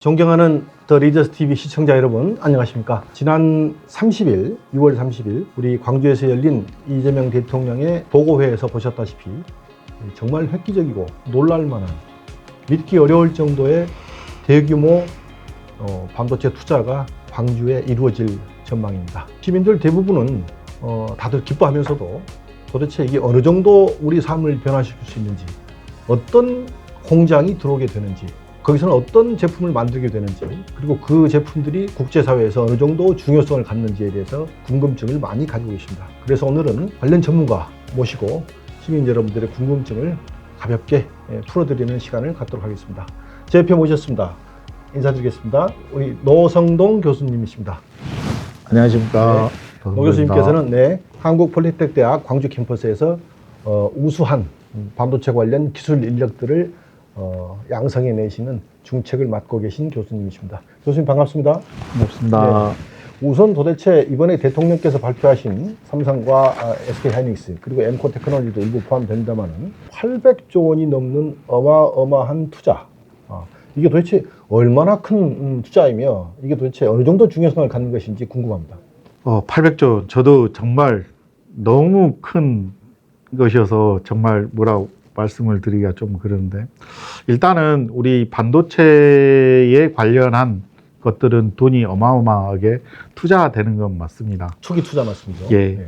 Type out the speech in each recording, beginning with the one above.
존경하는 더 리더스 TV 시청자 여러분, 안녕하십니까? 지난 30일, 6월 30일 우리 광주에서 열린 이재명 대통령의 보고회에서 보셨다시피 정말 획기적이고 놀랄만한, 믿기 어려울 정도의 대규모 반도체 투자가 광주에 이루어질 전망입니다. 시민들 대부분은 다들 기뻐하면서도 도대체 이게 어느 정도 우리 삶을 변화시킬 수 있는지, 어떤 공장이 들어오게 되는지, 거기서는 어떤 제품을 만들게 되는지, 그리고 그 제품들이 국제사회에서 어느 정도 중요성을 갖는지에 대해서 궁금증을 많이 가지고 계십니다. 그래서 오늘은 관련 전문가 모시고 시민 여러분들의 궁금증을 가볍게 풀어드리는 시간을 갖도록 하겠습니다. 제 옆에 모셨습니다. 인사드리겠습니다. 우리 노성동 교수님이십니다. 안녕하십니까. 네. 노 교수님께서는 한국폴리텍대학 광주 캠퍼스에서 우수한 반도체 관련 기술 인력들을 양성해 내시는 중책을 맡고 계신 교수님이십니다. 교수님 반갑습니다. 반갑습니다. 네. 우선 도대체 이번에 대통령께서 발표하신 삼성과 SK하이닉스 그리고 엠코테크놀로지도 일부 포함된다마는 800조 원이 넘는 어마어마한 투자. 이게 도대체 얼마나 큰 투자이며 이게 도대체 어느 정도 중요성을 갖는 것인지 궁금합니다. 800조 저도 정말 너무 큰 것이어서 정말 뭐라고 말씀을 드리기가 좀 그런데, 일단은 우리 반도체에 관련한 것들은 돈이 어마어마하게 투자되는 건 맞습니다. 초기 투자 맞습니다. 예. 네.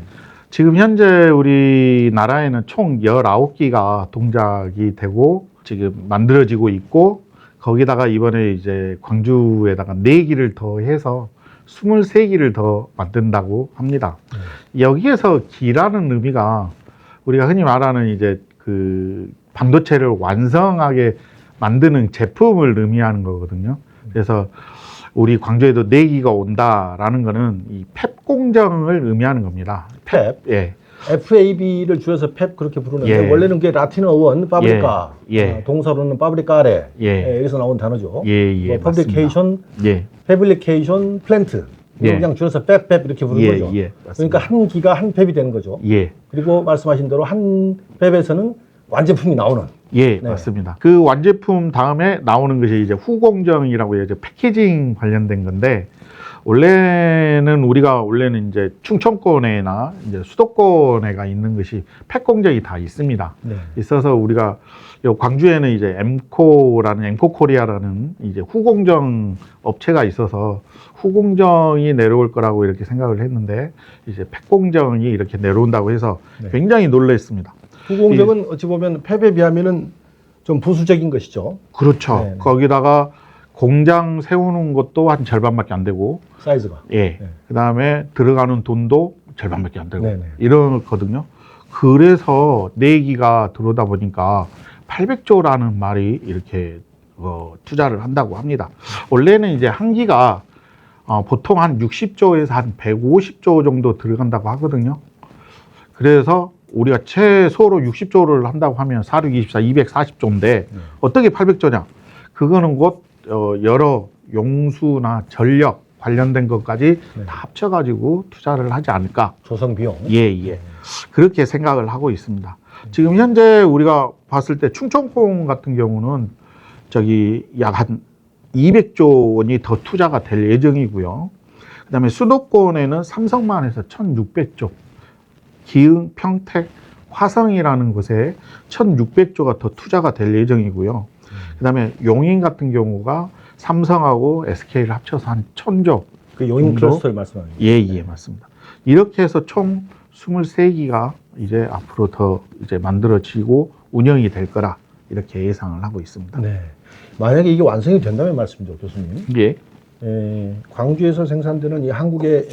지금 현재 우리나라에는 총 19기가 동작이 되고 지금 만들어지고 있고, 거기다가 이번에 이제 광주에다가 4기를 더 해서 23기를 더 만든다고 합니다. 여기에서 기라는 의미가 우리가 흔히 말하는 이제 그 반도체를 완성하게 만드는 제품을 의미하는 거거든요. 그래서 우리 광주에도 4기가 온다라는 거는 이 팹 공정을 의미하는 겁니다. 팹. 예. FAB를 줄여서 팹 그렇게 부르는데, 예. 원래는 그게 라틴어 원 파브리카, 예. 동사로는 파브리카레, 예. 여기서 나온 단어죠. 예. 퍼블리케이션, 예. 패블리케이션 플랜트, 예. 그냥 줄여서 팹 이렇게 부르는 거죠. 그러니까 한 기가 한 팹이 되는 거죠. 예. 그리고 말씀하신 대로 한 팹에서는 완제품이 나오는. 예, 네. 맞습니다. 그 완제품 다음에 나오는 것이 이제 후공정이라고 해서 패키징 관련된 건데, 원래는 이제 충청권에나 이제 수도권에가 있는 것이 팩 공정이 다 있습니다. 네. 있어서 우리가 요 광주에는 이제 엠코 코리아라는 이제 후공정 업체가 있어서 후공정이 내려올 거라고 이렇게 생각을 했는데, 이제 팩 공정이 이렇게 내려온다고 해서 네. 굉장히 놀랐습니다. 후공정은 어찌 보면 팹에 비하면은 좀 부수적인 것이죠. 그렇죠. 네네. 거기다가 공장 세우는 것도 한 절반밖에 안 되고, 사이즈가. 예. 네. 그 다음에 들어가는 돈도 절반밖에 안 되고, 네네. 이러거든요. 그래서 4기가 들어오다 보니까 800조라는 말이 이렇게 투자를 한다고 합니다. 원래는 이제 한 기가 보통 한 60조에서 한 150조 정도 들어간다고 하거든요. 그래서 우리가 최소로 60조를 한다고 하면 4, 6, 24, 240조인데 어떻게 800조냐? 그거는 곧 여러 용수나 전력 관련된 것까지 다 합쳐가지고 투자를 하지 않을까. 조성 비용. 예. 그렇게 생각을 하고 있습니다. 지금 현재 우리가 봤을 때 충청권 같은 경우는 약 한 200조 원이 더 투자가 될 예정이고요. 그 다음에 수도권에는 삼성만 해서 1600조. 기흥, 평택, 화성이라는 곳에 1600조가 더 투자가 될 예정이고요. 그 다음에 용인 같은 경우가 삼성하고 SK를 합쳐서 한 1000조. 그 용인 클러스터를 말씀하는 거죠. 예, 맞습니다. 이렇게 해서 총 23기가 이제 앞으로 더 이제 만들어지고 운영이 될 거라 이렇게 예상을 하고 있습니다. 네. 만약에 이게 완성이 된다면 말씀이죠, 교수님. 예. 광주에서 생산되는 이 한국의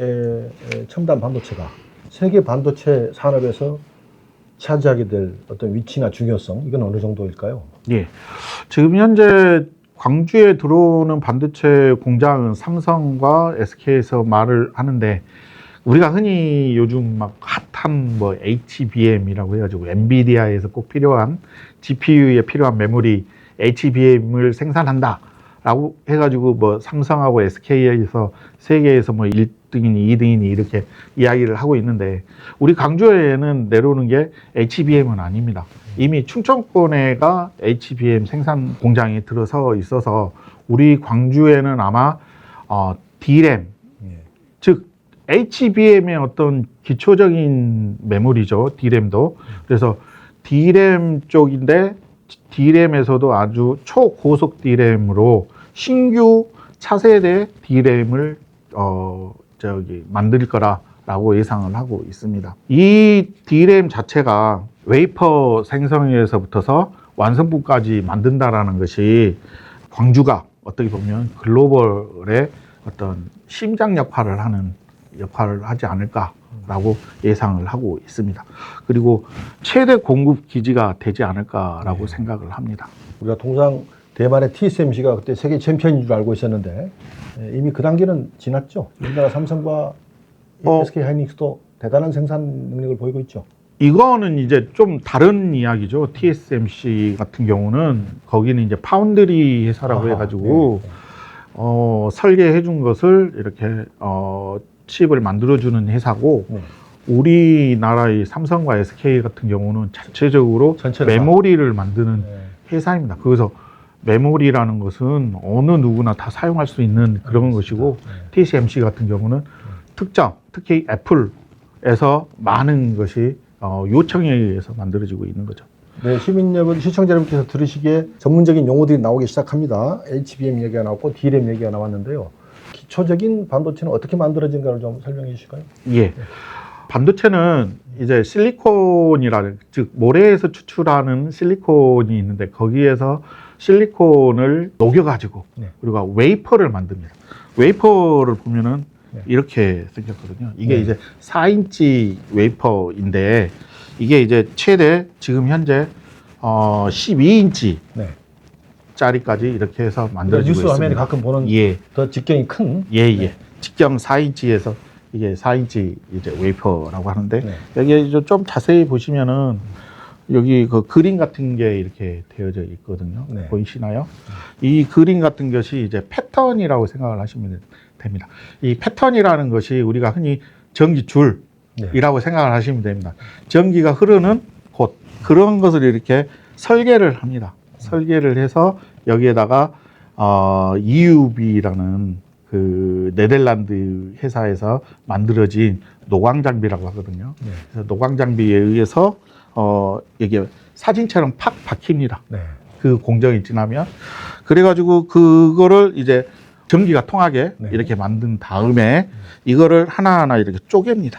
첨단 반도체가 세계 반도체 산업에서 차지하게 될 어떤 위치나 중요성, 이건 어느 정도일까요? 예. 지금 현재 광주에 들어오는 반도체 공장은 삼성과 SK에서 말을 하는데, 우리가 흔히 요즘 막 핫한 뭐 HBM이라고 해가지고 엔비디아에서 꼭 필요한 GPU에 필요한 메모리 HBM을 생산한다 라고 해가지고 뭐 삼성하고 SK에서 세계에서 뭐 1등이니 2등이니 이렇게 이야기를 하고 있는데, 우리 광주에는 내려오는 게 HBM은 아닙니다. 이미 충청권에가 HBM 생산 공장이 들어서 있어서 우리 광주에는 아마 D램, 예. 즉 HBM의 어떤 기초적인 메모리죠. D램도. 그래서 D램 쪽인데 D램에서도 아주 초고속 D램으로 신규 차세대 D램을 만들 거라고 예상을 하고 있습니다. 이 D램 자체가 웨이퍼 생성에서부터서 완성품까지 만든다라는 것이 광주가 어떻게 보면 글로벌의 어떤 심장 역할을 하지 않을까라고 예상을 하고 있습니다. 그리고 최대 공급 기지가 되지 않을까라고 생각을 합니다. 우리가 통상 대만의 TSMC가 그때 세계 챔피언인 줄 알고 있었는데 이미 그 단계는 지났죠. 우리나라 삼성과 SK 하이닉스도 대단한 생산 능력을 보이고 있죠. 이거는 이제 좀 다른 이야기죠. TSMC 같은 경우는 거기는 이제 파운드리 회사라고 해가지고 설계해 준 것을 이렇게 칩을 만들어주는 회사고 우리나라의 삼성과 SK 같은 경우는 자체적으로 메모리를 만드는 회사입니다. 그래서 메모리라는 것은 어느 누구나 다 사용할 수 있는 그런 것이고 TSMC 같은 경우는 특히 애플에서 많은 것이 요청에 의해서 만들어지고 있는 거죠. 네, 시민 여러분, 시청자 여러분께서 들으시기에 전문적인 용어들이 나오기 시작합니다. HBM 얘기가 나왔고 D램 얘기가 나왔는데요. 기초적인 반도체는 어떻게 만들어진가를 좀 설명해 주실까요? 예. 반도체는 이제 실리콘이라는, 즉 모래에서 추출하는 실리콘이 있는데 거기에서 실리콘을 녹여가지고 우리가 웨이퍼를 만듭니다. 웨이퍼를 보면은 이렇게 생겼거든요. 이게 이제 4인치 웨이퍼인데 이게 이제 최대 지금 현재 12인치 짜리까지 이렇게 해서 만들어지고 뉴스 있습니다. 화면에 가끔 보는 더 직경이 큰 직경 4인치에서 이게 4인치 이제 웨이퍼라고 하는데 여기 좀 자세히 보시면은 여기 그 그림 같은 게 이렇게 되어져 있거든요. 보이시나요? 이 그림 같은 것이 이제 패턴이라고 생각을 하시면 됩니다. 이 패턴이라는 것이 우리가 흔히 전기줄이라고 생각을 하시면 됩니다. 전기가 흐르는 곳, 그런 것을 이렇게 설계를 합니다. 설계를 해서 여기에다가 EUV라는 그 네덜란드 회사에서 만들어진 노광 장비라고 하거든요. 그래서 노광 장비에 의해서 이게 사진처럼 팍 박힙니다. 그 공정이 지나면. 그래가지고 그거를 이제 전기가 통하게 이렇게 만든 다음에 이거를 하나하나 이렇게 쪼갭니다.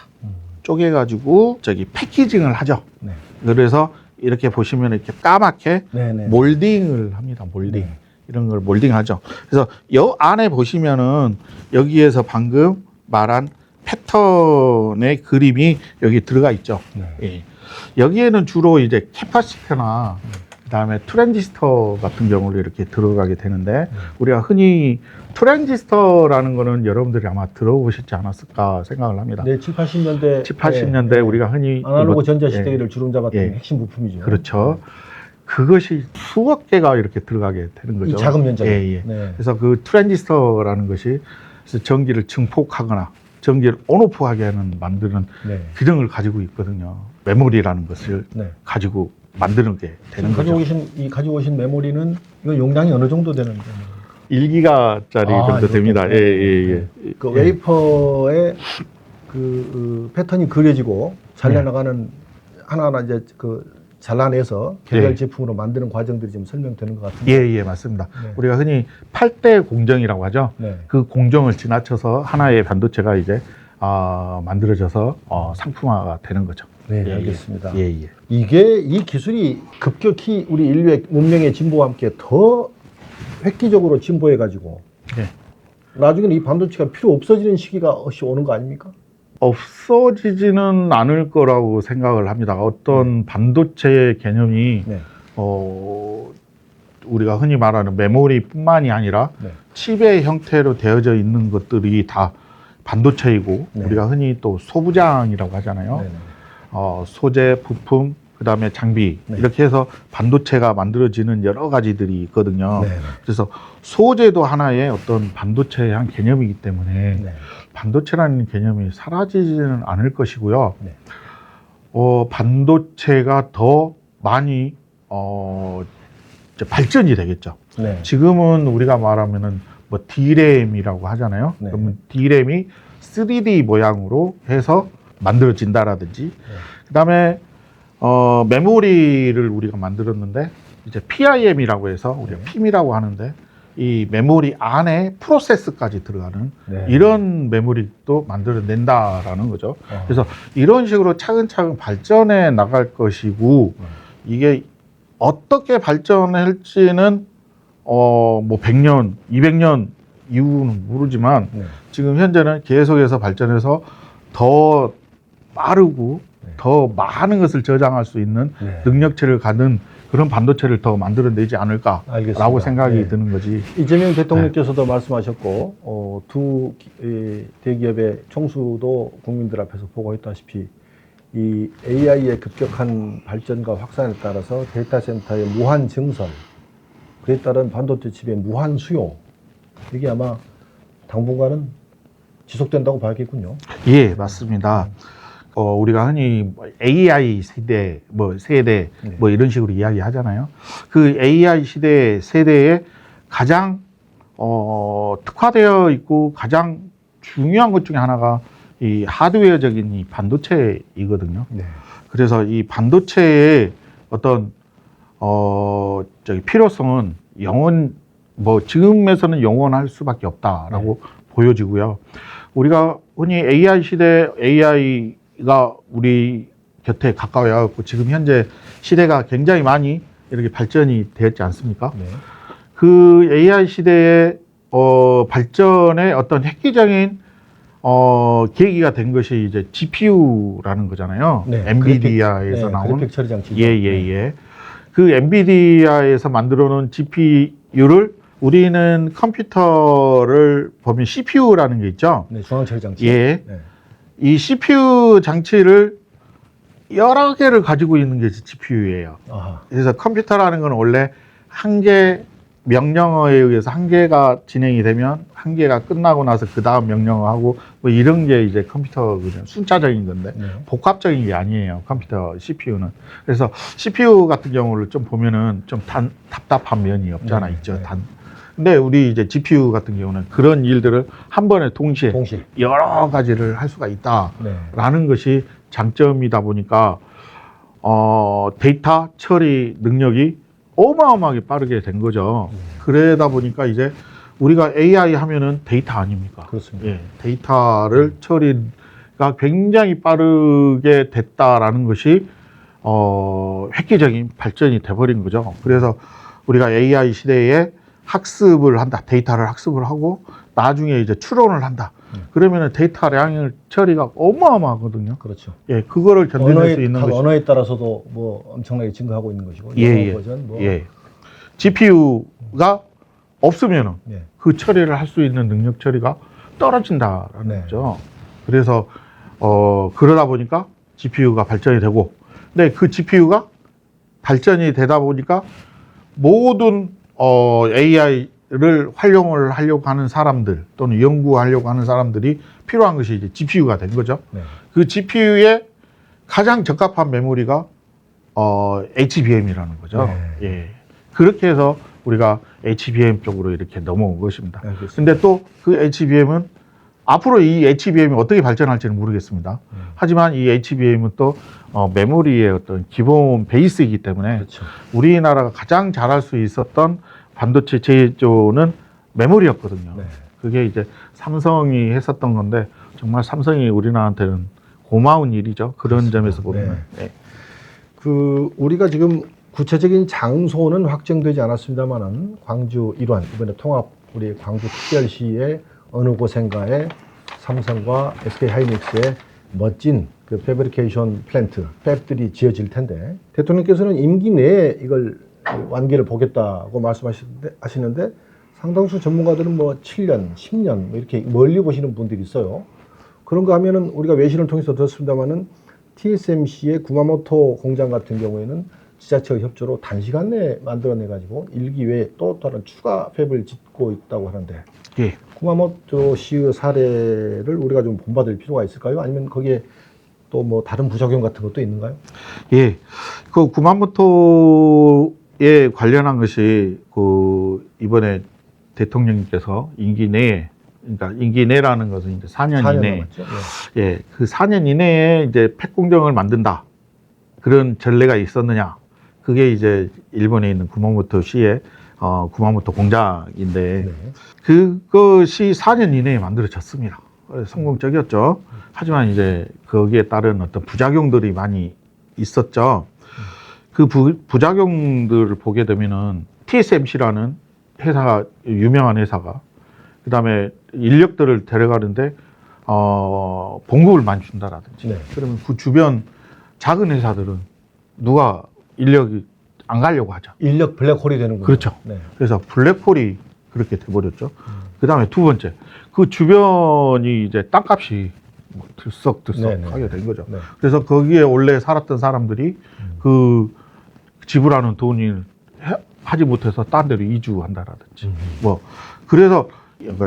쪼개가지고 저기 패키징을 하죠. 그래서 이렇게 보시면 이렇게 까맣게 몰딩을 합니다. 몰딩. 이런 걸 몰딩하죠. 그래서 여 안에 보시면은 여기에서 방금 말한 패턴의 그림이 여기 들어가 있죠. 예. 여기에는 주로 이제 캐파시터나 그다음에 트랜지스터 같은 경우로 이렇게 들어가게 되는데 우리가 흔히 트랜지스터라는 거는 여러분들이 아마 들어보셨지 않았을까 생각을 합니다. 네, 7, 80년대 80년대 우리가 흔히 아날로그 전자시대를 주름잡았던 핵심 부품이죠. 그렇죠. 그것이 수억 개가 이렇게 들어가게 되는 거죠. 이 작은 면적에. 그래서 그 트랜지스터라는 것이 그래서 전기를 증폭하거나 전기를 온오프하게 만드는 기능을 가지고 있거든요. 메모리라는 것을 가지고 만드는 게 되는 거죠. 가지고 오신 메모리는 이거 용량이 어느 정도 되는 거예요? 1기가짜리 정도 됩니다. 그 웨이퍼에 그 패턴이 그려지고 잘려나가는 하나하나 이제 그 잘라내서 개별 제품으로 만드는 과정들이 지금 설명되는 것 같은데. 예, 맞습니다. 우리가 흔히 8대 공정이라고 하죠. 그 공정을 지나쳐서 하나의 반도체가 이제 만들어져서 상품화가 되는 거죠. 네, 알겠습니다. 이게 이 기술이 급격히 우리 인류의 문명의 진보와 함께 더 획기적으로 진보해가지고 나중에는 이 반도체가 필요 없어지는 시기가 혹시 오는 거 아닙니까? 없어지지는 않을 거라고 생각을 합니다. 어떤 반도체의 개념이 우리가 흔히 말하는 메모리뿐만이 아니라 칩의 형태로 되어져 있는 것들이 다 반도체이고 우리가 흔히 또 소부장이라고 하잖아요. 소재, 부품, 그 다음에 장비 이렇게 해서 반도체가 만들어지는 여러 가지들이 있거든요. 그래서 소재도 하나의 어떤 반도체의 한 개념이기 때문에 반도체라는 개념이 사라지지는 않을 것이고요. 반도체가 더 많이 발전이 되겠죠. 네. 지금은 우리가 말하면은 뭐 D램이라고 하잖아요. 네. 그러면 D램이 3D 모양으로 해서 만들어진다라든지, 그다음에 메모리를 우리가 만들었는데 이제 PIM이라고 해서 우리가 네. PIM이라고 하는데 이 메모리 안에 프로세스까지 들어가는 네. 이런 메모리도 만들어낸다라는 거죠. 어. 그래서 이런 식으로 차근차근 발전해 나갈 것이고, 이게 어떻게 발전할지는 뭐 100년, 200년 이후는 모르지만 네. 지금 현재는 계속해서 발전해서 더 빠르고 네. 더 많은 것을 저장할 수 있는 네. 능력치를 갖는 그런 반도체를 더 만들어내지 않을까라고 알겠습니다. 생각이 네. 드는 거지. 이재명 대통령께서도 말씀하셨고 두 대기업의 총수도 국민들 앞에서 보고했다시피 이 AI의 급격한 발전과 확산에 따라서 데이터 센터의 무한 증설, 그에 따른 반도체 칩의 무한 수요, 이게 아마 당분간은 지속된다고 봐야겠군요. 예, 맞습니다. 우리가 흔히 AI 세대, 세대, 네. 이런 식으로 이야기 하잖아요. 그 AI 시대 세대에 가장, 특화되어 있고 가장 중요한 것 중에 하나가 이 하드웨어적인 이 반도체이거든요. 네. 그래서 이 반도체의 어떤, 필요성은 지금에서는 영원할 수밖에 없다라고 보여지고요. 우리가 흔히 AI 시대, AI가 우리 곁에 가까워 왔고 지금 현재 시대가 굉장히 많이 이렇게 발전이 되었지 않습니까? 네. 그 AI 시대의 발전의 어떤 획기적인 계기가 된 것이 이제 GPU라는 거잖아요. 네. 엔비디아에서 네, 나온. 그래픽 처리 장치. 예. 그 엔비디아에서 만들어 놓은 GPU를 우리는 컴퓨터를 보면 CPU라는 게 있죠. 네, 중앙 처리 장치. 예. 네. 이 CPU 장치를 여러 개를 가지고 있는 게 GPU예요. 아하. 그래서 컴퓨터라는 건 원래 한 개 명령어에 의해서 한 개가 진행이 되면 한 개가 끝나고 나서 그 다음 명령어하고 뭐 이런 게 이제 컴퓨터거든요. 숫자적인 건데 네. 복합적인 게 아니에요. 컴퓨터 CPU는. 그래서 CPU 같은 경우를 좀 보면은 좀 답답한 면이 없잖아 네, 있죠. 네. 근데 우리 이제 GPU 같은 경우는 그런 일들을 한 번에 동시에 여러 가지를 할 수가 있다라는 네. 것이 장점이다 보니까 데이터 처리 능력이 어마어마하게 빠르게 된 거죠. 그러다 보니까 이제 우리가 AI 하면은 데이터 아닙니까? 그렇습니다. 예, 데이터를 처리가 굉장히 빠르게 됐다라는 것이 획기적인 발전이 돼버린 거죠. 그래서 우리가 AI 시대에 학습을 한다, 데이터를 학습을 하고 나중에 이제 추론을 한다. 그러면은 데이터량을 처리가 어마어마하거든요. 그렇죠. 예, 그거를 견뎌낼 수 있는 각 것이. 언어에 따라서도 뭐 엄청나게 증가하고 있는 것이고. 예. 영어 버전 뭐. 예. GPU가 없으면은 네. 그 처리를 할 수 있는 능력 처리가 떨어진다라는 네. 거죠. 그래서 그러다 보니까 GPU가 발전이 되고, 근데 그 GPU가 발전이 되다 보니까 모든 AI를 활용을 하려고 하는 사람들 또는 연구하려고 하는 사람들이 필요한 것이 이제 GPU가 된 거죠. 네. 그 GPU에 가장 적합한 메모리가 HBM이라는 거죠. 네. 예. 그렇게 해서 우리가 HBM 쪽으로 이렇게 넘어온 것입니다. 알겠습니다. 근데 또 그 HBM은 앞으로 이 HBM이 어떻게 발전할지는 모르겠습니다. 하지만 이 HBM은 또 메모리의 어떤 기본 베이스이기 때문에 그렇죠. 우리나라가 가장 잘할 수 있었던 반도체 제조는 메모리였거든요. 네. 그게 이제 삼성이 했었던 건데 정말 삼성이 우리나라한테는 고마운 일이죠. 그런 그렇습니다. 점에서 보면. 네. 우리가 지금 구체적인 장소는 확정되지 않았습니다만은 광주 일환, 이번에 통합 우리 광주 특별시의 어느 곳인가에 삼성과 SK하이닉스의 멋진 그 패브리케이션 플랜트, 팹들이 지어질 텐데, 대통령께서는 임기 내에 이걸 완결을 보겠다고 말씀하시는데 상당수 전문가들은 뭐 7년, 10년 뭐 이렇게 멀리 보시는 분들이 있어요. 그런가 하면은 우리가 외신을 통해서 들었습니다만은 TSMC의 구마모토 공장 같은 경우에는 지자체의 협조로 단시간 내에 만들어내가지고 1기 외에 또 다른 추가 팹을 짓고 있다고 하는데, 예. 구마모토 시의 사례를 우리가 좀 본받을 필요가 있을까요? 아니면 거기에 또 뭐 다른 부작용 같은 것도 있는가요? 예. 그 구마모토에 관련한 것이 그 이번에 대통령님께서 임기 내에, 그러니까 임기 내라는 것은 이제 4년 4년 이내에, 남았죠. 예, 그 4년 이내에 이제 팩공정을 만든다. 그런 전례가 있었느냐. 그게 이제 일본에 있는 구마모토시의 구마모토 공장인데, 네. 그것이 4년 이내에 만들어졌습니다. 성공적이었죠. 하지만 이제 거기에 따른 어떤 부작용들이 많이 있었죠. 그 부작용들을 보게 되면은 TSMC라는 회사가, 유명한 회사가, 그 다음에 인력들을 데려가는데, 봉급을 많이 준다라든지. 네. 그러면 그 주변 작은 회사들은 누가 인력이 안 가려고 하죠. 인력 블랙홀이 되는군요. 그렇죠. 네. 그래서 블랙홀이 그렇게 돼버렸죠. 그 다음에 두 번째, 그 주변이 이제 땅값이 뭐 들썩들썩하게 된 거죠. 네. 그래서 거기에 원래 살았던 사람들이 그 지불하는 돈을 하지 못해서 딴 데로 이주한다라든지. 뭐 그래서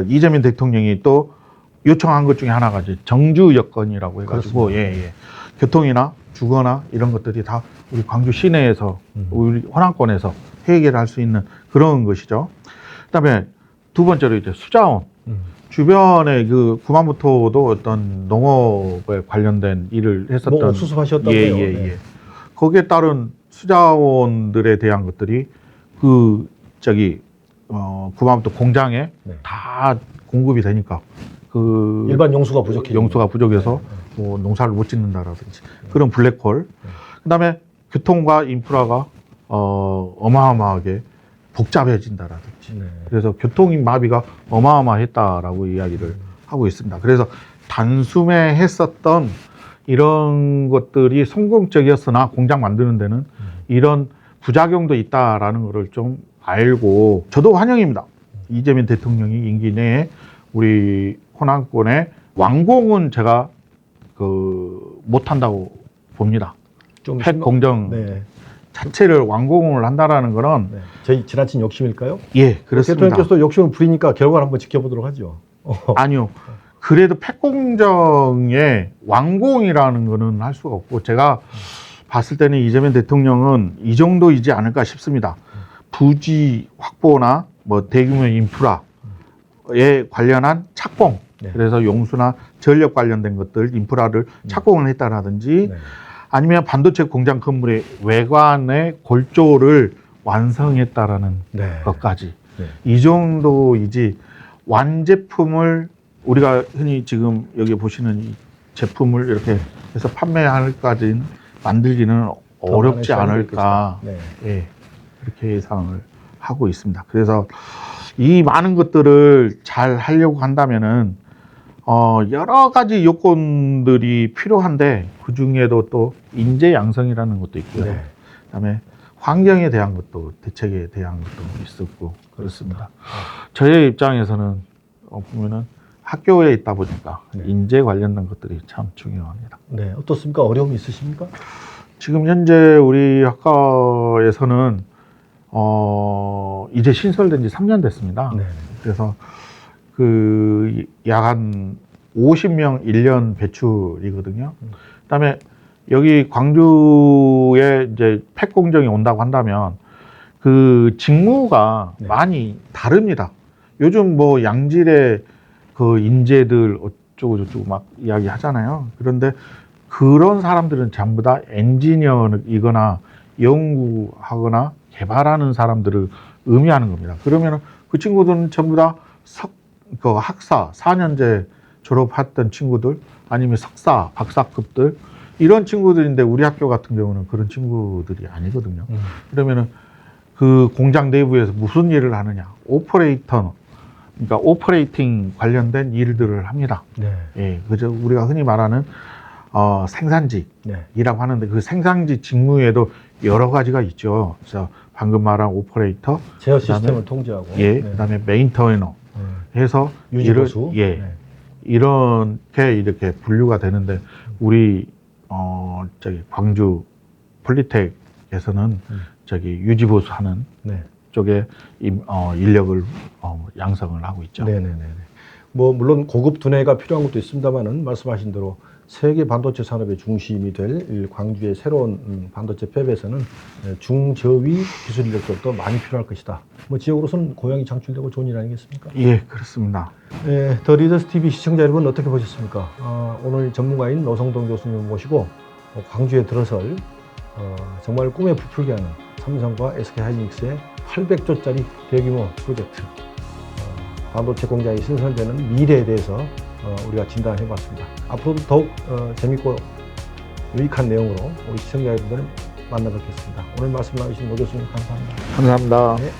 이재명 대통령이 또 요청한 것 중에 하나가 이제 정주 여건이라고 해가지고, 예. 교통이나 주거나 이런 것들이 다 우리 광주 시내에서, 우리 호남권에서 해결할 수 있는 그런 것이죠. 그다음에 두 번째로 이제 수자원. 주변에 그 구마모토도 어떤 농업에 관련된 일을 했었던, 뭐 옥수수 하셨다고요? 예. 거기에 따른 수자원들에 대한 것들이 그 구마모토 공장에 네. 다 공급이 되니까 그 일반 용수가 부족해. 용수가 부족해서 뭐 농사를 못 짓는다라든지 그런 블랙홀. 그다음에 교통과 인프라가 어마어마하게 복잡해진다라든지. 네. 그래서 교통 마비가 어마어마했다라고 이야기를 하고 있습니다. 그래서 단숨에 했었던 이런 것들이 성공적이었으나 공장 만드는 데는 이런 부작용도 있다라는 것을 좀 알고, 저도 환영입니다. 이재명 대통령이 임기 내에 우리 호남권의 완공은 제가 못한다고 봅니다. 좀 팩 공정 네. 자체를 완공을 한다라는 거는, 네. 저희 지나친 욕심일까요? 예, 그렇습니다. 대통령께서 욕심을 부리니까 결과를 한번 지켜보도록 하죠. 아니요. 그래도 팩 공정의 완공이라는 거는 할 수가 없고, 제가 봤을 때는 이재명 대통령은 이 정도이지 않을까 싶습니다. 부지 확보나 뭐 대규모 인프라에 관련한 착공, 네. 그래서 용수나 전력 관련된 것들, 인프라를 착공을 했다라든지, 네. 아니면 반도체 공장 건물의 외관의 골조를 완성했다라는 네. 것까지. 네. 이 정도이지, 완제품을 우리가 흔히 지금 여기 보시는 이 제품을 이렇게 해서 판매하기까지는 만들기는 어렵지 않을까. 네. 예, 그렇게 예상을 하고 있습니다. 그래서 이 많은 것들을 잘 하려고 한다면은 여러 가지 요건들이 필요한데, 그 중에도 또 인재 양성이라는 것도 있고요. 네. 그다음에 환경에 대한 것도, 대책에 대한 것도 있었고 그렇습니다. 저의 입장에서는 보면은 학교에 있다 보니까 네. 인재 관련된 것들이 참 중요합니다. 네. 어떻습니까? 어려움이 있으십니까? 지금 현재 우리 학과에서는 이제 신설된 지 3년 됐습니다. 네. 그래서 약 한 50명 1년 배출이거든요. 그다음에 여기 광주에 이제 팩 공정이 온다고 한다면 그 직무가 네. 많이 다릅니다. 요즘 뭐 양질의 그 인재들 어쩌고 저쩌고 막 이야기 하잖아요. 그런데 그런 사람들은 전부 다 엔지니어이거나 연구하거나 개발하는 사람들을 의미하는 겁니다. 그러면 그 친구들은 전부 다 학사, 4년제 졸업했던 친구들, 아니면 석사, 박사급들, 이런 친구들인데, 우리 학교 같은 경우는 그런 친구들이 아니거든요. 그러면은 그 공장 내부에서 무슨 일을 하느냐? 오퍼레이터, 그러니까 오퍼레이팅 관련된 일들을 합니다. 네. 예, 그저 우리가 흔히 말하는 생산직이라고 네. 하는데, 그 생산직 직무에도 여러 가지가 있죠. 그래서 방금 말한 오퍼레이터, 제어 시스템을 통제하고. 예, 네. 그다음에 메인테이너 해서 유지보수. 예, 네. 이렇게 분류가 되는데, 우리 광주 폴리텍에서는 유지보수하는 네. 쪽에 인력을 양성을 하고 있죠. 네네네. 뭐 물론 고급 두뇌가 필요한 것도 있습니다만은 말씀하신 대로 세계 반도체 산업의 중심이 될 이 광주의 새로운 반도체 팹에서는 중저위 기술 인력들도 많이 필요할 것이다. 뭐 지역으로서는 고향이 창출되고 좋은 일 아니겠습니까? 예, 그렇습니다. 더 리더스 TV 시청자 여러분 어떻게 보셨습니까? 오늘 전문가인 노성동 교수님 모시고 광주에 들어설 정말 꿈에 부풀게 하는 삼성과 SK하이닉스의 800조짜리 대규모 프로젝트 반도체 공장이 신설되는 미래에 대해서 우리가 진단해 봤습니다. 앞으로도 더욱 재밌고 유익한 내용으로 우리 시청자 여러분들을 만나 뵙겠습니다. 오늘 말씀 나주신 노 교수님 감사합니다. 감사합니다. 네.